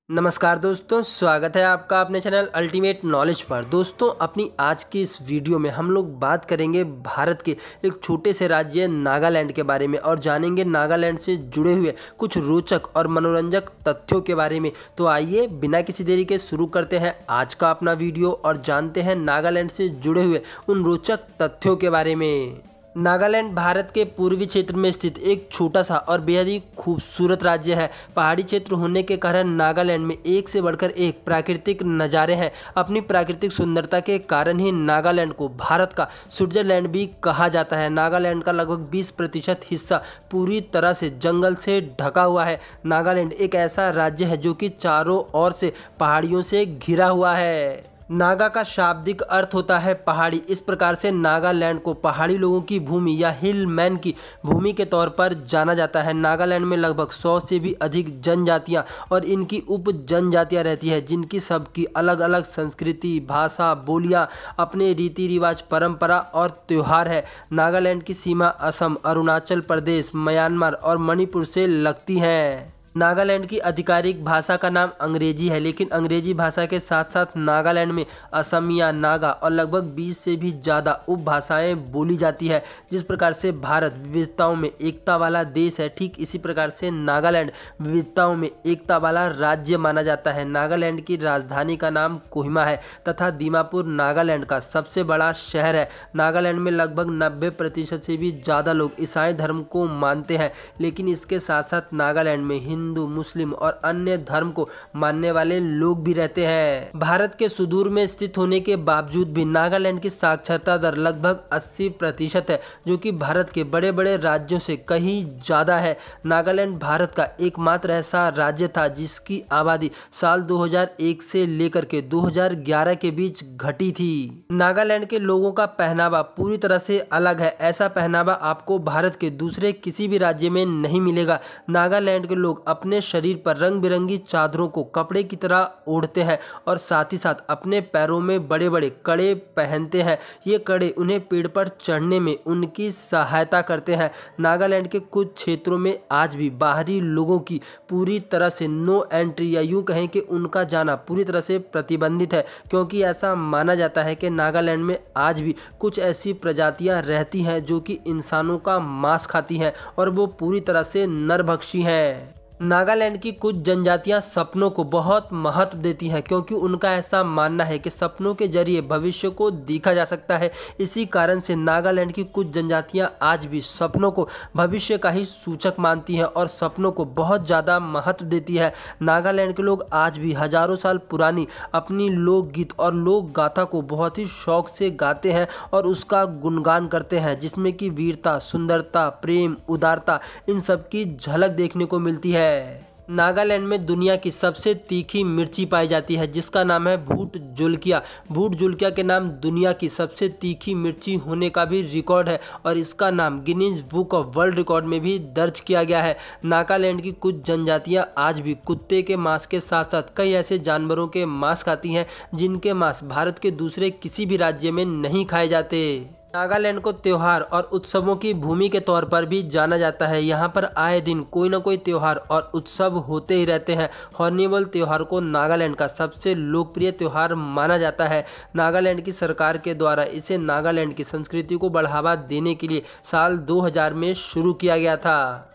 नमस्कार दोस्तों, स्वागत है आपका अपने चैनल अल्टीमेट नॉलेज पर। दोस्तों, अपनी आज की इस वीडियो में हम लोग बात करेंगे भारत के एक छोटे से राज्य नागालैंड के बारे में और जानेंगे नागालैंड से जुड़े हुए कुछ रोचक और मनोरंजक तथ्यों के बारे में। तो आइए बिना किसी देरी के शुरू करते हैं आज का अपना वीडियो और जानते हैं नागालैंड से जुड़े हुए उन रोचक तथ्यों के बारे में। नागालैंड भारत के पूर्वी क्षेत्र में स्थित एक छोटा सा और बेहद ही खूबसूरत राज्य है। पहाड़ी क्षेत्र होने के कारण नागालैंड में एक से बढ़कर एक प्राकृतिक नज़ारे हैं। अपनी प्राकृतिक सुंदरता के कारण ही नागालैंड को भारत का स्विट्जरलैंड भी कहा जाता है। नागालैंड का लगभग 20% हिस्सा पूरी तरह से जंगल से ढका हुआ है। नागालैंड एक ऐसा राज्य है जो कि चारों ओर से पहाड़ियों से घिरा हुआ है। नागा का शाब्दिक अर्थ होता है पहाड़ी। इस प्रकार से नागालैंड को पहाड़ी लोगों की भूमि या हिल मैन की भूमि के तौर पर जाना जाता है। नागालैंड में लगभग 100 से भी अधिक जनजातियां और इनकी उप जनजातियां रहती है, जिनकी सबकी अलग अलग संस्कृति, भाषा, बोलियां, अपने रीति रिवाज, परंपरा और त्यौहार है। नागालैंड की सीमा असम, अरुणाचल प्रदेश, म्यांमार और मणिपुर से लगती है। नागालैंड की आधिकारिक भाषा का नाम अंग्रेजी है, लेकिन अंग्रेजी भाषा के साथ साथ नागालैंड में असमिया, नागा और लगभग 20 से भी ज़्यादा उपभाषाएं बोली जाती है। जिस प्रकार से भारत विविधताओं में एकता वाला देश है, ठीक इसी प्रकार से नागालैंड विविधताओं में एकता वाला राज्य माना जाता है। नागालैंड की राजधानी का नाम कोहिमा है तथा दीमापुर नागालैंड का सबसे बड़ा शहर है। नागालैंड में लगभग 90% से भी ज़्यादा लोग ईसाई धर्म को मानते हैं, लेकिन इसके साथ साथ नागालैंड में हिंदू, मुस्लिम और अन्य धर्म को मानने वाले लोग भी रहते हैं। भारत के सुदूर में स्थित होने के बावजूद भी नागालैंड की साक्षरता दर लगभग 80% है, जो कि भारत के बड़े बड़े राज्यों से कहीं ज़्यादा है। नागालैंड भारत का एकमात्र ऐसा राज्य था जिसकी आबादी साल 2001 से लेकर के 2011 के बीच घटी थी। नागालैंड के लोगों का पहनावा पूरी तरह से अलग है। ऐसा पहनावा आपको भारत के दूसरे किसी भी राज्य में नहीं मिलेगा। नागालैंड के लोग अपने शरीर पर रंग बिरंगी चादरों को कपड़े की तरह ओढ़ते हैं और साथ ही साथ अपने पैरों में बड़े बड़े कड़े पहनते हैं। ये कड़े उन्हें पेड़ पर चढ़ने में उनकी सहायता करते हैं। नागालैंड के कुछ क्षेत्रों में आज भी बाहरी लोगों की पूरी तरह से नो एंट्री या यूं कहें कि उनका जाना पूरी तरह से प्रतिबंधित है, क्योंकि ऐसा माना जाता है कि नागालैंड में आज भी कुछ ऐसी प्रजातियां रहती हैं जो कि इंसानों का मांस खाती हैं और वो पूरी तरह से नरभक्षी हैं। नागालैंड की कुछ जनजातियां सपनों को बहुत महत्व देती हैं, क्योंकि उनका ऐसा मानना है कि सपनों के जरिए भविष्य को देखा जा सकता है। इसी कारण से नागालैंड की कुछ जनजातियां आज भी सपनों को भविष्य का ही सूचक मानती हैं और सपनों को बहुत ज़्यादा महत्व देती है। नागालैंड के लोग आज भी हजारों साल पुरानी अपनी लोकगीत और लोक गाथा को बहुत ही शौक से गाते हैं और उसका गुणगान करते हैं, जिसमें कि वीरता, सुंदरता, प्रेम, उदारता इन सब की झलक देखने को मिलती है। नागालैंड में दुनिया की सबसे तीखी मिर्ची पाई जाती है, जिसका नाम है भूट जोल्किया। भूट जोल्किया के नाम दुनिया की सबसे तीखी मिर्ची होने का भी रिकॉर्ड है और इसका नाम Guinness book of world record में भी दर्ज किया गया है। नागालैंड की कुछ जनजातियां आज भी कुत्ते के मांस के साथ साथ कई ऐसे जानवरों के मांस खाती हैं जिनके मांस भारत के दूसरे किसी भी राज्य में नहीं खाए जाते। नागालैंड को त्योहार और उत्सवों की भूमि के तौर पर भी जाना जाता है। यहाँ पर आए दिन कोई न कोई त्योहार और उत्सव होते ही रहते हैं। हॉर्नबिल त्योहार को नागालैंड का सबसे लोकप्रिय त्योहार माना जाता है। नागालैंड की सरकार के द्वारा इसे नागालैंड की संस्कृति को बढ़ावा देने के लिए साल 2000 में शुरू किया गया था।